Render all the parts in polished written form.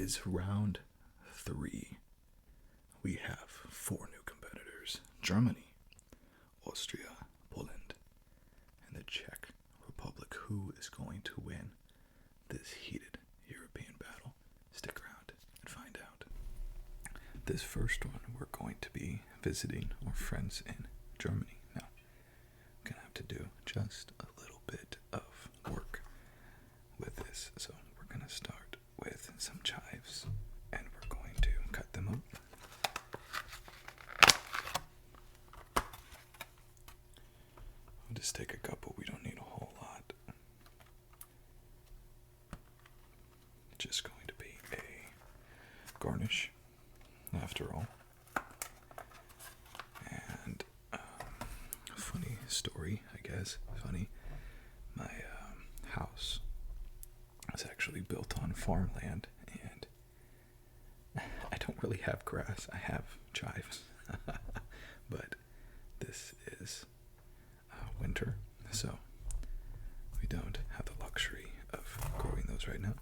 is round 3. We have 4 new competitors: Germany, Austria, Poland, and the Czech Republic. Who is going to win this heated European battle? Stick around and find out. This first one, we're going to be visiting our friends in Germany. Now, I'm going to have to do just a little bit of work with this. So we're going to start with some chives, and we're going to cut them up. I'll just take a couple. We don't need a whole lot. Just going to be a garnish, after all. And funny story, I guess. Funny. My house was actually built on farmland, and I don't really have grass. I have chives, but this is winter, so we don't have the luxury of growing those right now.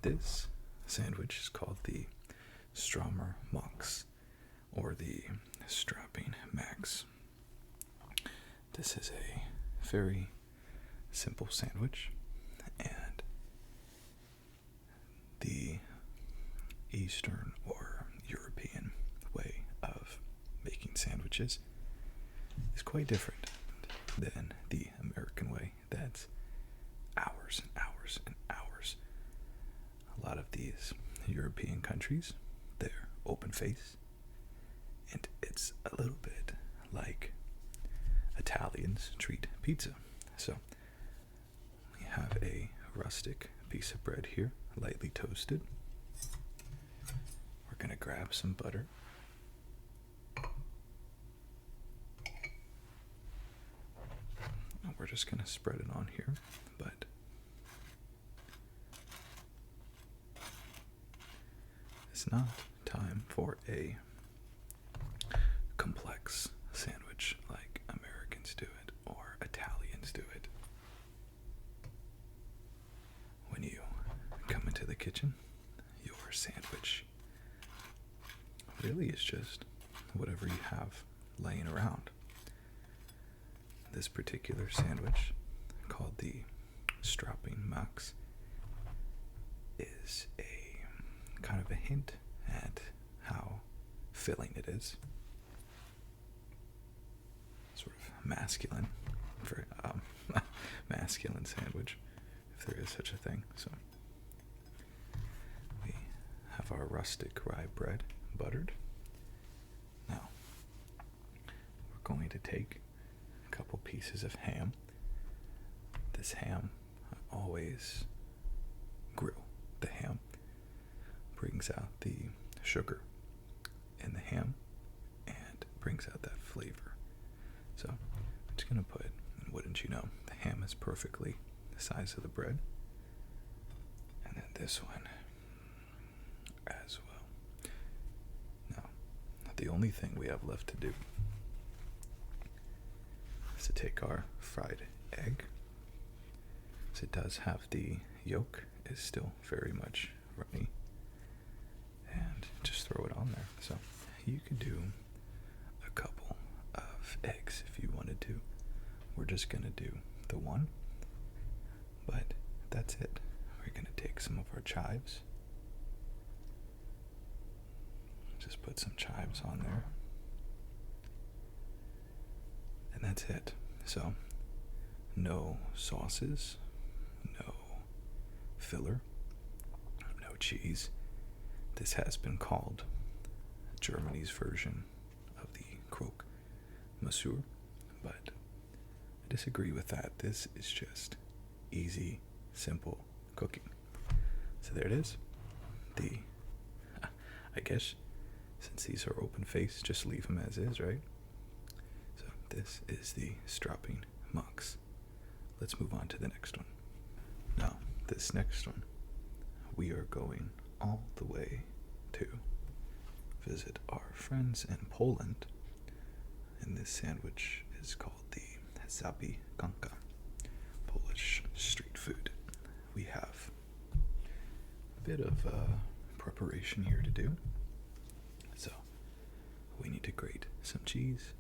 This sandwich is called the Strammer Max, or the Strapping Max. This is a very simple sandwich, and the Eastern or European way of making sandwiches is quite different than the American way. That's hours and hours and hours. A lot of these European countries, they're open face, and it's a little bit like Italians treat pizza. So we have a rustic piece of bread here, lightly toasted. We're going to grab some butter. And we're just going to spread it on here, but it's not time for a complex sandwich like Americans do it or Italians do it. When you come into the kitchen, your sandwich really is just whatever you have laying around. This particular sandwich, called the Strapping Max, is a kind of a hint at how filling it is. Sort of masculine, for masculine sandwich, if there is such a thing. So we have our rustic rye bread buttered. Now we're going to take a couple pieces of ham. This ham, I always grill the ham. Brings out the sugar in the ham and brings out that flavor. So I'm just going to put, and wouldn't you know, the ham is perfectly the size of the bread. And then this one as well. Now, the only thing we have left to do is to take our fried egg. So it does have the yolk is still very much runny. And just throw it on there. So you could do a couple of eggs if you wanted to. We're just going to do the one, but that's it. We're going to take some of our chives. Just put some chives on there. And that's it. So no sauces, no filler, no cheese. This has been called Germany's version of the croque monsieur, but I disagree with that. This is just easy, simple cooking. So there it is. I I guess since these are open face, just leave them as is, right? So this is the stropping monks. Let's move on to the next one. Now, this next one, we are going all the way to visit our friends in Poland. And this sandwich is called the zapiekanka, Polish street food. We have a bit of preparation here to do. So, we need to grate some cheese.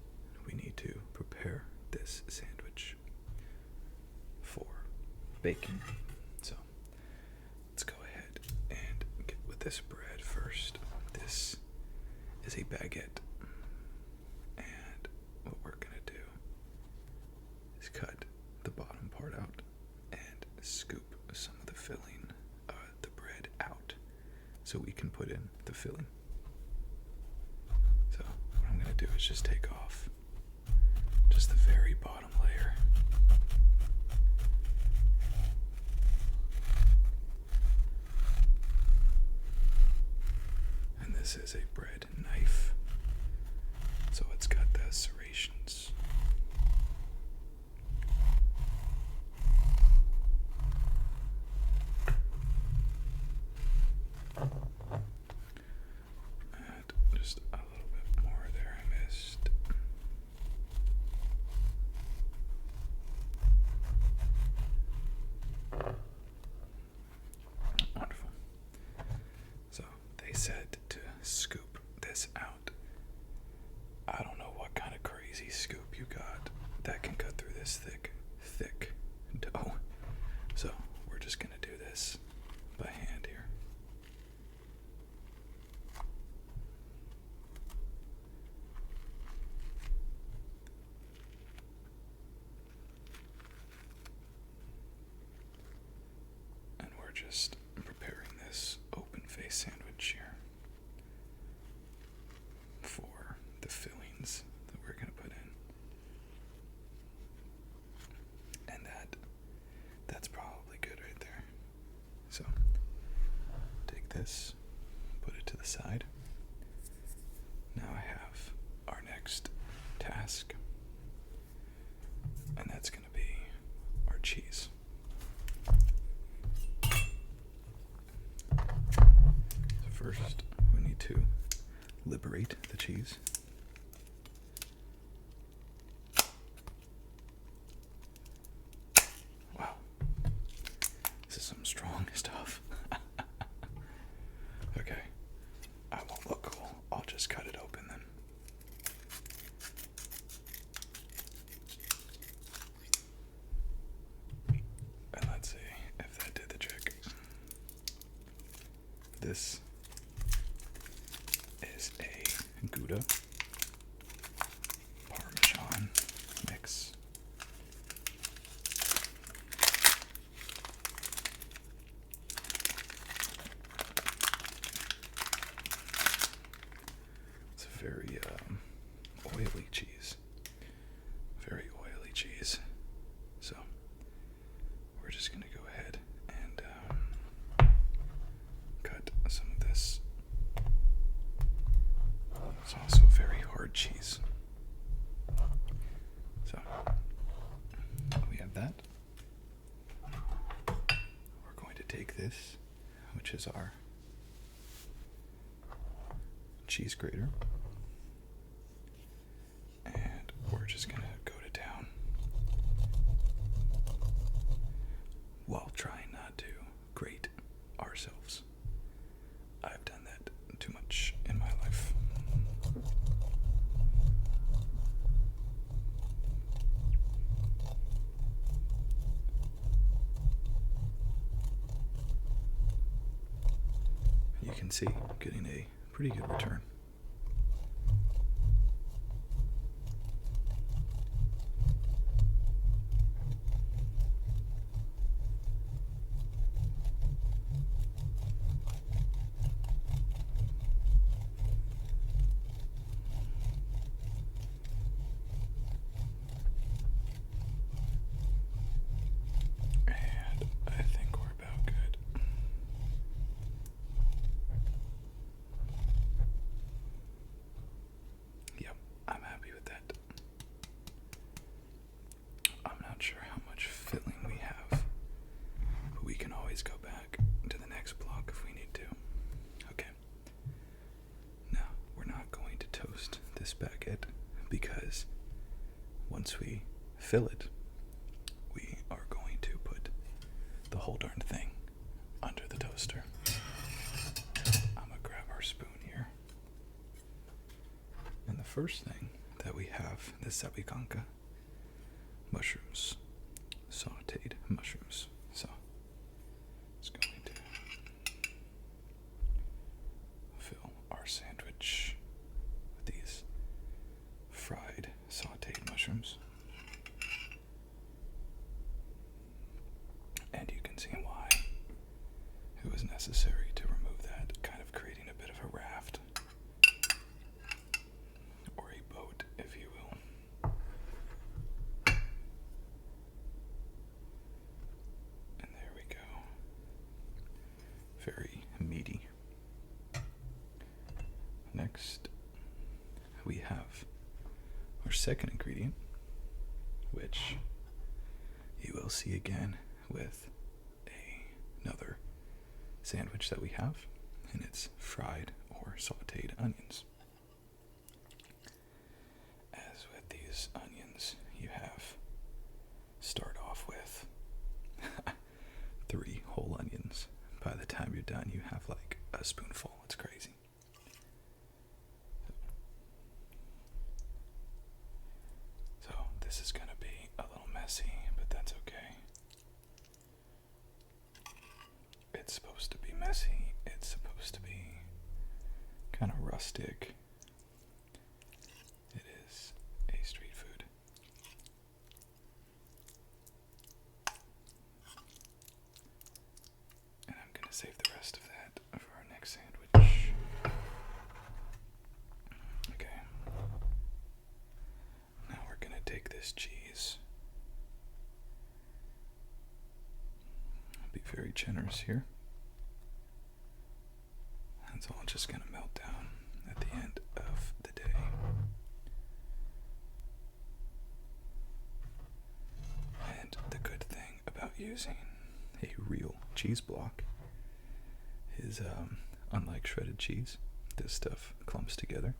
We need to prepare this sandwich for baking. So, let's go ahead and get with this bread first. This is a baguette. And what we're going to do is cut the bottom part out and scoop some of the filling, the bread out, so we can put in the filling. So what I'm going to do is just take off just the very bottom layer. And this is a bread knife, so it's got the serrations. And just a little bit more there I missed. Wonderful. So they said to scoop this out. I don't know what kind of crazy scoop you got that can cut through this thick dough. So we're just gonna do this by hand here. And we're just preparing this open face sandwich here for the fillings that we're going to put in. And that's probably good right there. So take this, put it to the side. Now I have our next task, and that's going to be our cheese. So first, we need to liberate the cheese. Wow, this is some strong stuff. Okay, I won't look cool. I'll just cut it open then. And let's see if that did the trick. This is a Gouda Parmesan mix. It's a very oily cheese. Very oily cheese. So we're just going to go ahead and cut some of this. It's also very hard cheese. So we have that. We're going to take this, which is our cheese grater, and we're just going to go to town while trying not to grate ourselves. I've done that too much in my life. You can see getting a pretty good return. And I think we're about good. once we fill it, we are going to put the whole darn thing under the toaster. I'm gonna grab our spoon here. And the first thing that we have is zabikanka, mushrooms, sauteed mushrooms. So it's going to fill our sandwich with these fried sauteed mushrooms. And you can see why it was necessary to remove that, kind of creating a bit of a raft, or a boat, if you will. And there we go. Very meaty. Next, we have our second ingredient, which you will see again with another sandwich that we have, and it's fried or sauteed onions. As with these onions, you have start off with 3 whole onions. By the time you're done, you have like a spoonful. It's crazy. So this is gonna be a little messy, but that's okay. It's supposed to be messy. It's supposed to be kind of rustic. It is a street food. And I'm going to save the rest of that for our next sandwich. Okay. Now we're going to take this cheese. I'll be very generous here. It's all just going to melt down at the end of the day. And the good thing about using a real cheese block is, unlike shredded cheese, this stuff clumps together.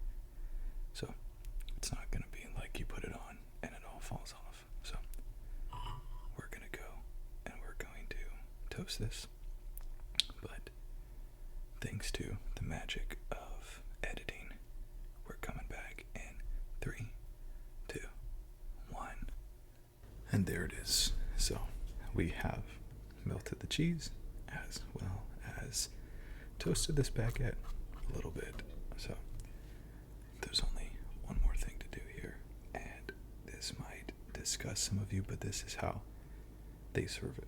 So it's not going to be like you put it on and it all falls off. So we're going to go and we're going to toast this. But thanks to the magic of editing, we're coming back in 3, 2, 1. And there it is. So we have melted the cheese as well as toasted this baguette a little bit. So there's only one more thing to do here, and this might disgust some of you, but this is how they serve it.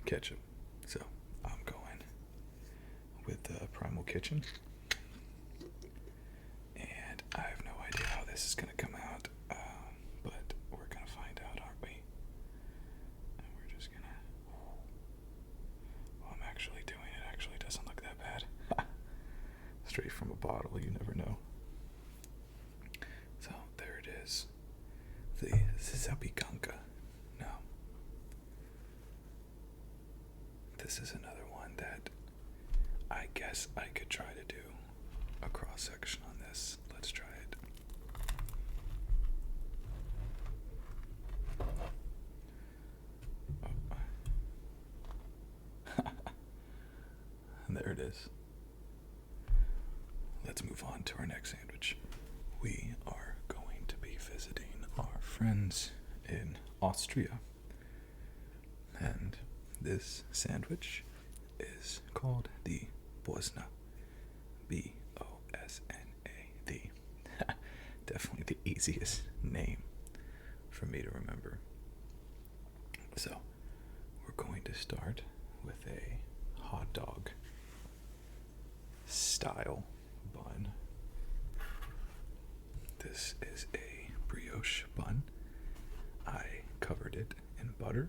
Ketchup. So I'm going with the Primal Kitchen, and I have no idea how this is going to come out, but we're going to find out, aren't we? And we're just going to, well, I'm actually doing it, actually doesn't look that bad. Straight from a bottle, you never know. So there it is, the zabikanka. Now, this is another one that I guess I could try to do a cross section on this. Let's try it. Oh. And there it is. Let's move on to our next sandwich. We are going to be visiting our friends in Austria. And this sandwich is called the Bosna. B-O-S-N-A-D. Definitely the easiest name for me to remember. So, we're going to start with a hot dog style bun. This is a brioche bun. I covered it in butter,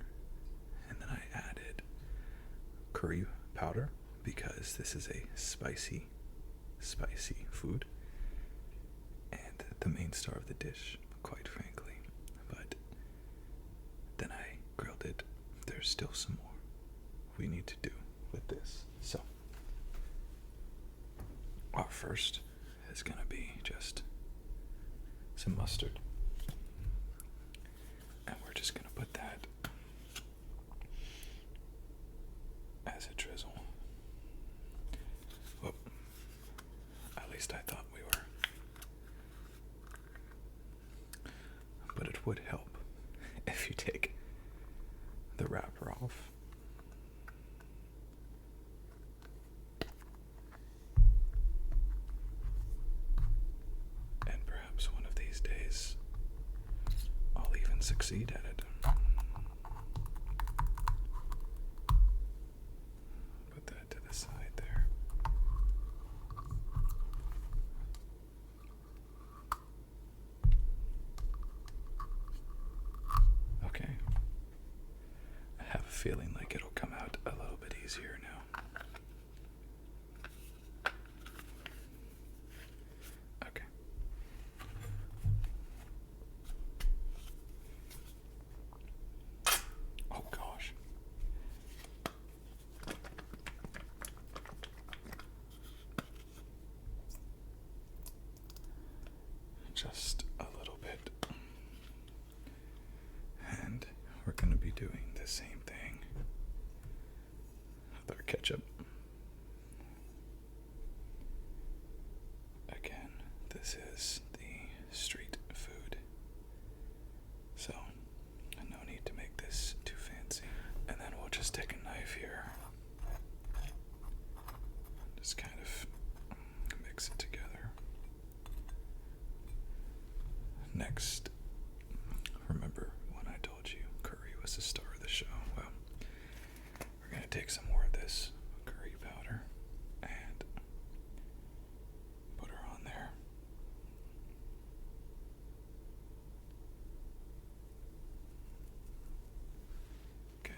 and then I added curry powder because this is a spicy food and the main star of the dish, quite frankly. But then I grilled it. There's still some more we need to do with this. So our first is going to be just some mustard. And we're just going to put that as a drizzle. Well, at least I thought we were. But it would help if you take the wrapper off. And perhaps one of these days I'll even succeed at it. Put that to the side there. Okay. I have a feeling like it'll come out a little bit easier now. Okay. Oh gosh. Just a little bit. And we're going to be doing the same thing with our ketchup. Again, this is the street food, so no need to make this too fancy. And then we'll just take a knife here, just kind of mix it together. Next, remember when I told you curry was the star of the show? Well, we're going to take some more of this curry powder and put her on there. Okay,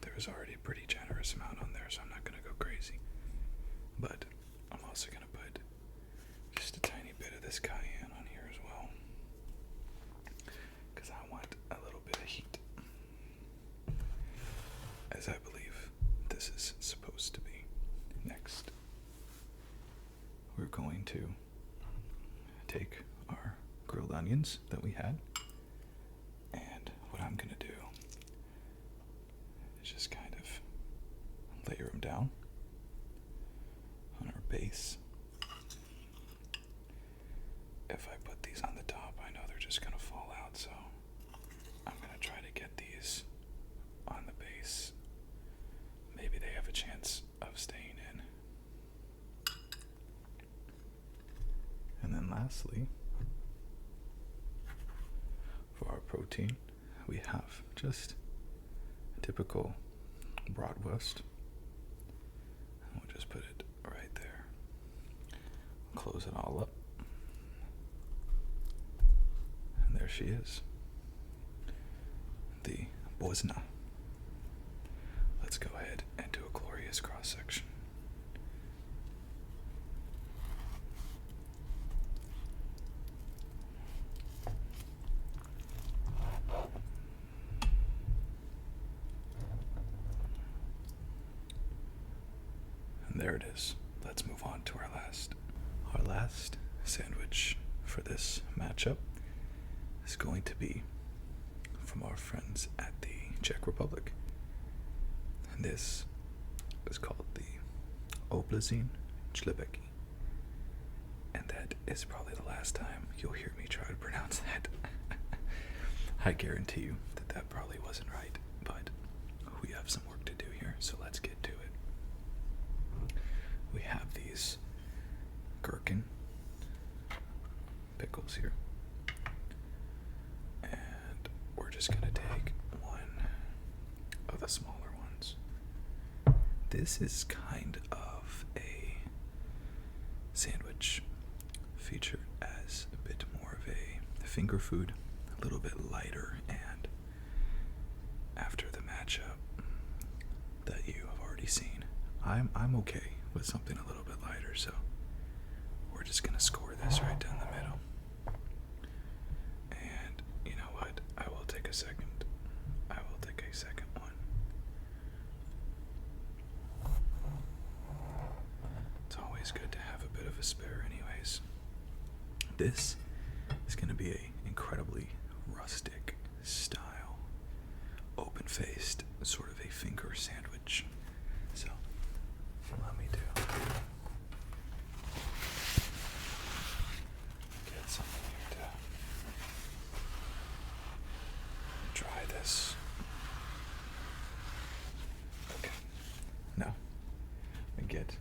there's already a pretty generous amount on there, so I'm not going to go crazy. But I'm also going to put just a tiny bit of this cayenne on here as well, because I want a little bit of heat, as I believe this is supposed to be. Next, we're going to take our grilled onions that we had, and what I'm going to do is just kind of layer them down on our base. If I put these on the top, I know they're just going to fall out, so I'm going to try to get these on the base. Maybe they have a chance of staying in. And then lastly, for our protein, we have just a typical bratwurst. And we'll just put it right there. Close it all up. And there she is. The Bosna. Let's go ahead and do a glorious cross section. And there it is. Let's move on to our last sandwich for this matchup is going to be from our friends at the Czech Republic. And this is called the Oblazine Chlebeki. And that is probably the last time you'll hear me try to pronounce that. I guarantee you that that probably wasn't right, but we have some work to do here, so let's get to it. We have these gherkin pickles here, and we're just going to take one of the smaller ones. This is kind of a sandwich featured as a bit more of a finger food, a little bit lighter, and after the matchup that you have already seen, I'm okay with something a little bit lighter, so we're just gonna score this right down the middle. And you know what? I will take a second one. It's always good to have a bit of a spare anyways. This is gonna be an incredibly rustic style, open-faced, sort of a finger sandwich. So, let me get something here to try this. Okay, now we get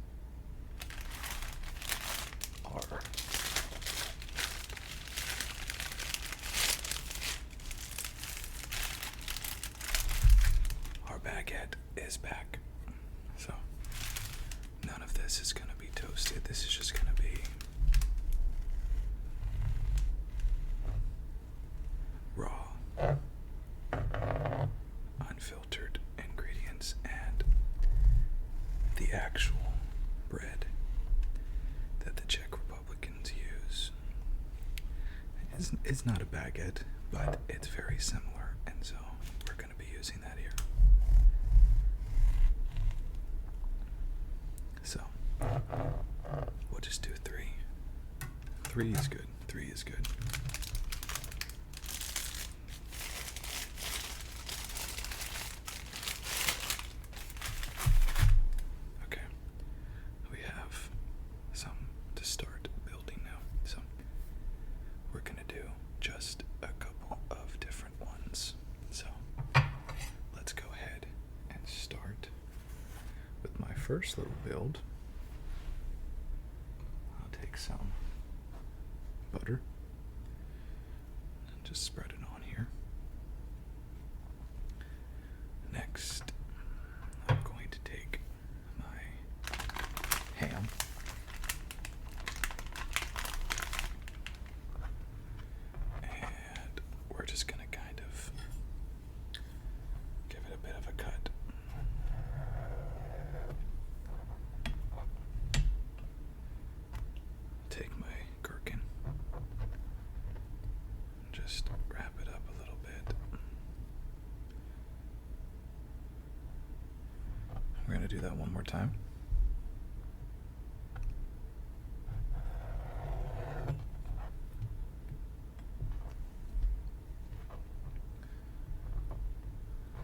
our baguette is back. So none of this is going to be toasted. This is just going to be raw, unfiltered ingredients and the actual bread that the Czech Republicans use. It's not a baguette, but it's very similar, and so we're going to be using that here. So, we'll just do 3. 3 is good. 3 is good. Okay. We have some to start building now. So, we're going to do just a couple of different ones. So, let's go ahead and start with my first little build. I'll take some butter and just spread it on here. Next, I'm going to take my ham and we're just going to kind of give it a bit of a cut. Take my gherkin, just wrap it up a little bit. We're going to do that one more time.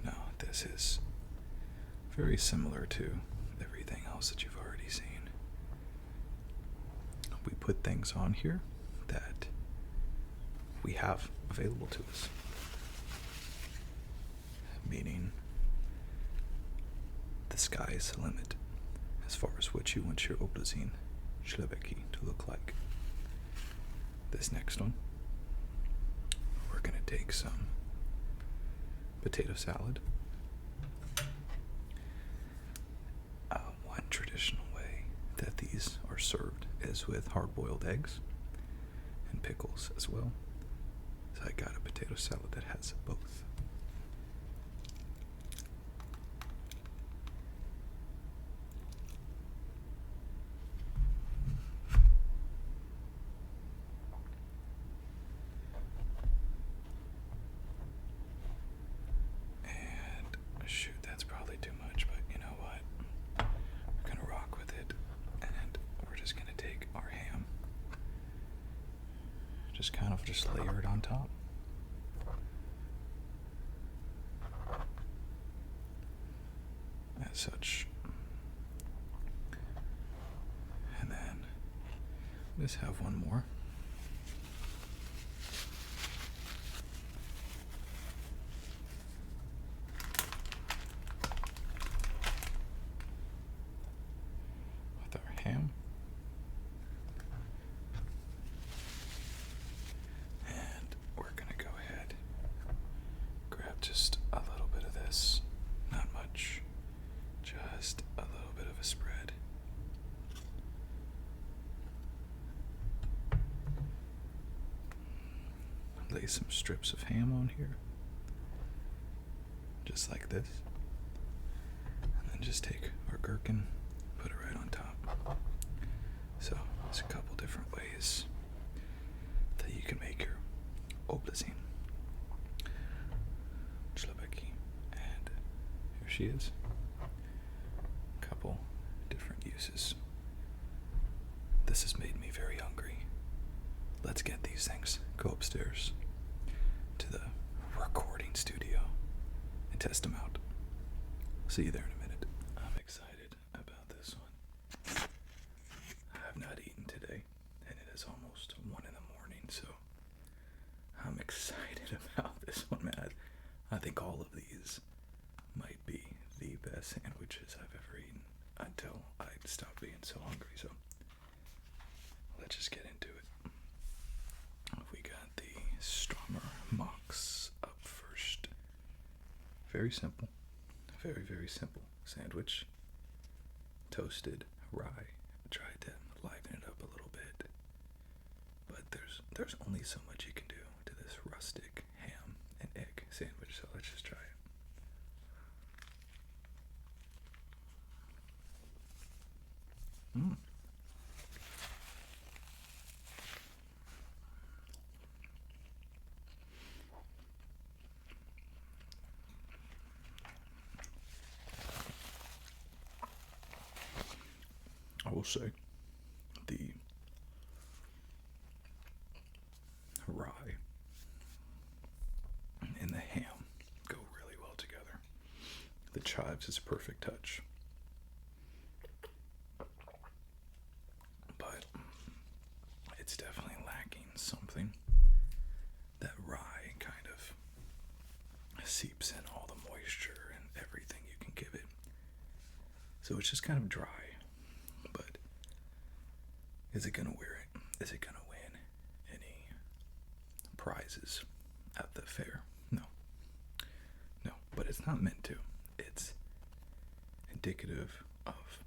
Now, this is very similar to everything else that you've already seen. We put things on here that we have available to us, meaning the sky is the limit as far as what you want your oblazine ślebeki to look like. This next one, we're going to take some potato salad. One traditional way that these are served is with hard-boiled eggs and pickles as well. So I got a potato salad that has both. And shoot, that's probably too much, but you know what? We're gonna rock with it, and we're just gonna take our ham, just kind of just layer it on top. As such. And then let's have one more. With our ham. And we're going to go ahead, grab just a little bit of this, not much, just a little bit of a spread. Lay some strips of ham on here, just like this, and then just take our gherkin, put it right on top. So there's a couple different ways that you can make your oblazine ślebeki, and here she is. Couple different uses. This has made me very hungry. Let's get these things. Go upstairs to the record in studio and test them out. See you there in a minute. I'm excited about this one. I have not eaten today, and it is almost 1 in the morning, so I'm excited about this one, man. I think all of these might be the best sandwiches I've ever eaten until I stop being so hungry, so let's just get into it. We got the Strummer Mox up first. Very simple. Very, very simple sandwich. Toasted rye. Tried to liven it up a little bit. But there's only so much you can do to this rustic ham and egg sandwich, so let's just try it. I will say the rye and the ham go really well together. The chives is a perfect touch. But it's definitely lacking something. That rye kind of seeps in all the moisture and everything you can give it. So it's just kind of dry. But is it going to wear it? Is it going to win any prizes at the fair? No. No, but it's not meant to. It's indicative of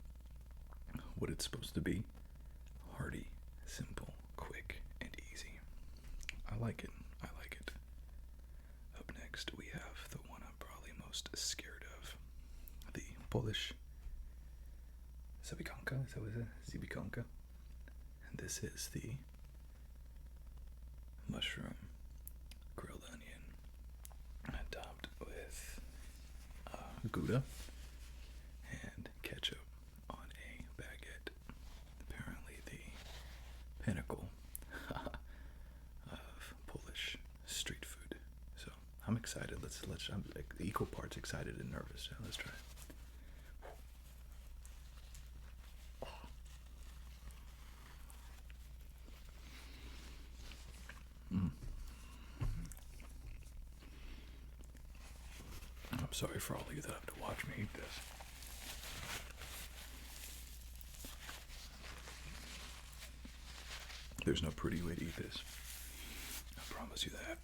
what it's supposed to be. Hearty, simple, quick, and easy. I like it. I like it. Up next, we have the one I'm probably most scared of. The Polish Zabikonka. Is that what it is? Zabikonka. And this is the mushroom grilled onion topped with Gouda and ketchup on a baguette. Apparently the pinnacle of Polish street food. So I'm excited. I'm like equal parts excited and nervous. Let's try it. I'm sorry for all of you that have to watch me eat this. There's no pretty way to eat this. I promise you that.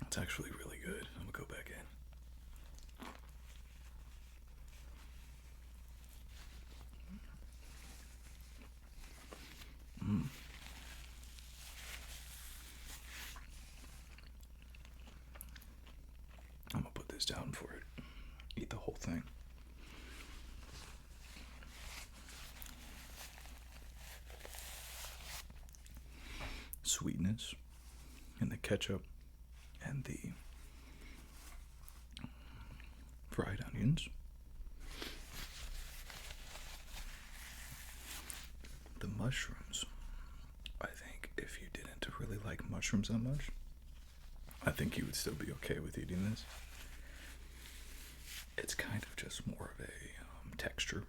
It's actually really good. I'm gonna go back in. I'm gonna put this down for it. Eat the whole thing. Sweetness and the ketchup and the fried onions. The mushrooms. I think if you didn't really like mushrooms that much, I think you would still be okay with eating this. It's kind of just more of a texture,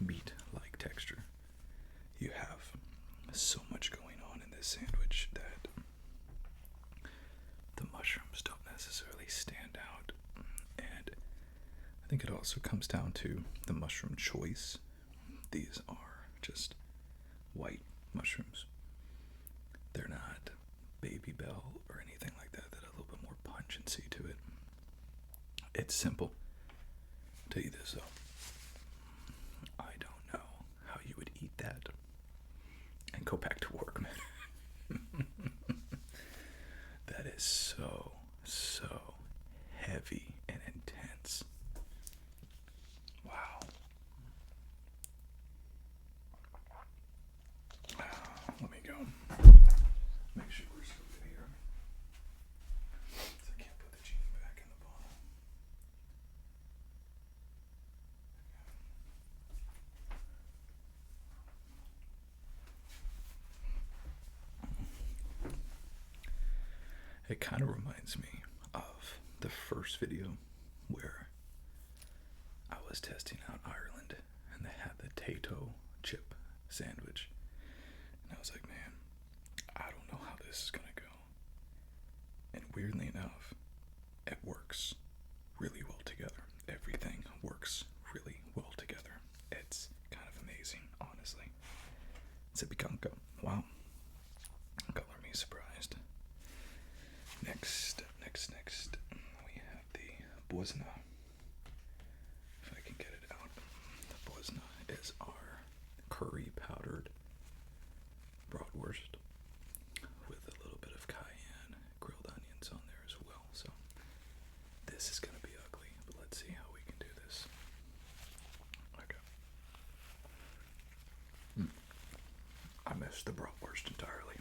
meat-like texture. You have so much going on in this sandwich that the mushrooms don't necessarily stand out. And I think it also comes down to the mushroom choice. These are just white mushrooms. They're not Baby Bell or anything like that. That a little bit more pungency to it. It's simple. I'll tell you this though. I don't know how you would eat that and go back to work, man. That is so heavy and intense. Wow. Let me go. Make sure we're still good here. So I can't put the genie back in the bottle. It kind of reminds me of the first video where I was testing out Ireland and they had the tato chip sandwich. And I was like, man, I don't know how this is going to go. And weirdly enough, it works really well together. Everything works really well together. It's kind of amazing, honestly. It's a bikanka. Wow. Color me surprised. Next, we have the Bosna. If I can get it out. The Bosna is our curry powdered bratwurst with a little bit of cayenne, grilled onions on there as well. So this is going to be ugly, but let's see how we can do this. Okay. I missed the bratwurst entirely.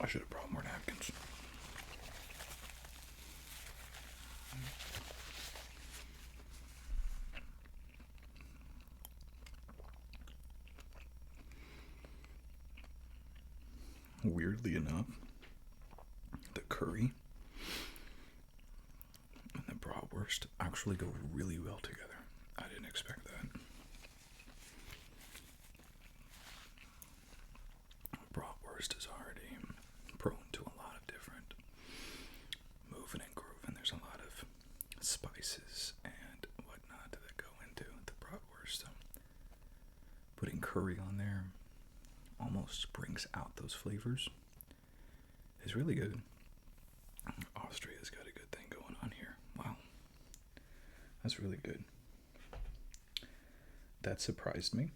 I should have brought more napkins. Weirdly enough, the curry and the bratwurst actually go really well together. I didn't expect that. Bratwurst is already prone to a lot of different moving and grooving. There's a lot of spices and whatnot that go into the bratwurst. So putting curry on there almost brings out those flavors. It's really good. Austria's got a good thing going on here. Wow. That's really good. That surprised me.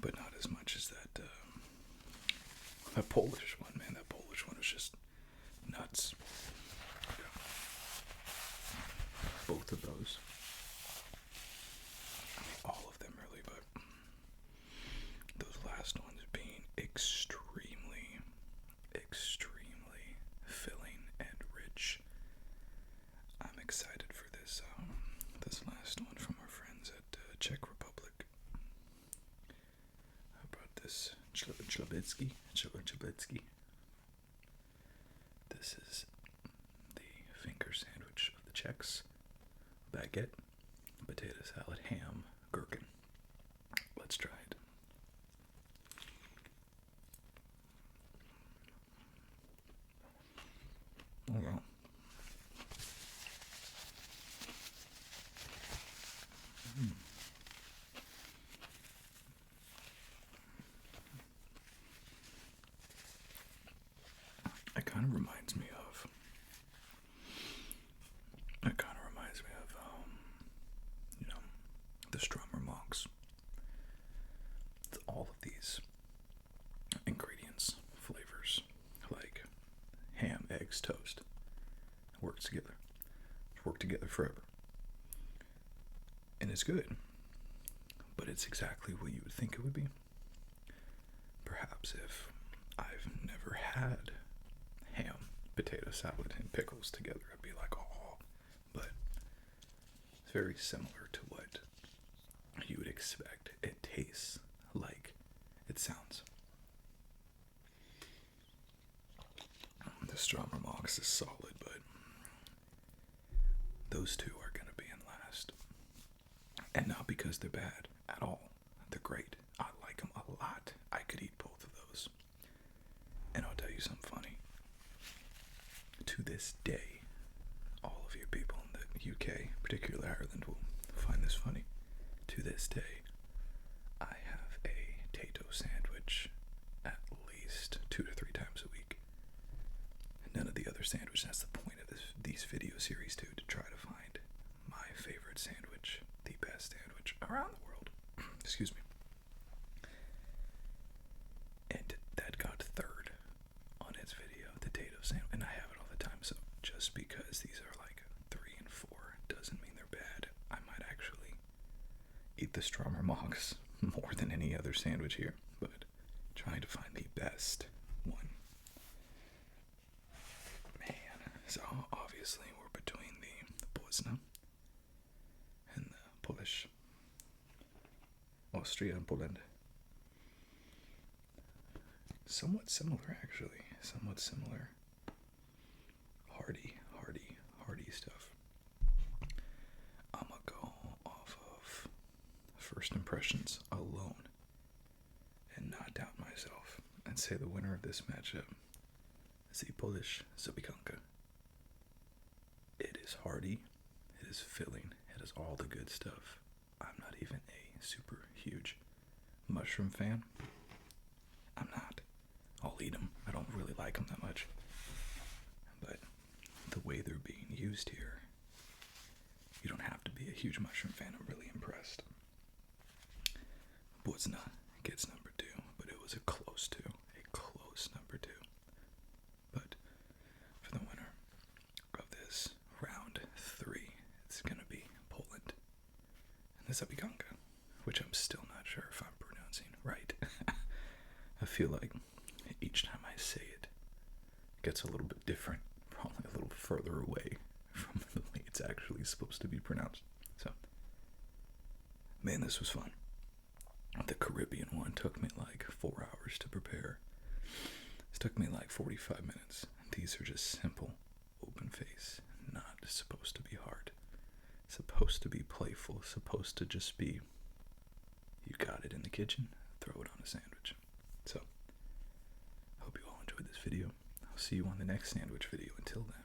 But not as much as that Polish one, man. That Polish one is just nuts. Both of those. I mean, all of them really, but those last ones being extremely, extremely filling and rich. I'm excited for this this last one from our friends at Czech Republic. I brought this Chlebitsky. This is the finger sandwich of the Czechs. Baguette, potato salad, ham, gherkin. Let's try it. Oh well. It kind of reminds me of the Strummer Monks. All of these ingredients, flavors, like ham, eggs, toast, work together. Work together forever. And it's good. But it's exactly what you would think it would be. Perhaps if I've never had ham, potato salad, and pickles together, I'd be like, oh. But it's very similar to what you would expect. It tastes like it sounds. The Strummer Monks is solid, but those two are going to be in last. And not because they're bad at all. They're great. I like them a lot. I could eat both of those. And I'll tell you something funny. To this day, all of you people in the UK, particularly Ireland, will find this funny. To this day, I have a tato sandwich at least 2 to 3 times a week. None of the other sandwiches. That's the point of these video series too, to try to find my favorite sandwich, the best sandwich around the world. Excuse me. And that got third on its video, the tato sandwich, and I have it all the time. So just because these are like 3 and 4 doesn't mean they're bad. I might actually eat the Strummer Monks more than any other sandwich here, but trying to find the best one. So obviously we're between the Bosna and the Polish Austria and Poland. Somewhat similar, actually. Somewhat similar. Hearty stuff. I'm gonna go off of first impressions alone and not doubt myself and say the winner of this matchup is the Polish zapiekanka. It is hearty, it is filling, it is all the good stuff. I'm not even a super huge mushroom fan. I'm not. I'll eat them. I don't really like them that much. But the way they're being used here, you don't have to be a huge mushroom fan. I'm really impressed. Buzna gets number 2, but it was a close 2. A close number 2. But for the winner of this round 3, it's going to be Poland. And the zapiekanka, which I'm still not sure if I'm pronouncing right. I feel like each time I say it, it gets a little bit different, probably a little further away from the way it's actually supposed to be pronounced. So, man, this was fun. The Caribbean one took me like 4 hours to prepare. This took me like 45 minutes. These are just simple, open face, not supposed to be hard. Supposed to be playful, supposed to just be, you got it in the kitchen, throw it on a sandwich. So, hope you all enjoyed this video. I'll see you on the next sandwich video. Until then.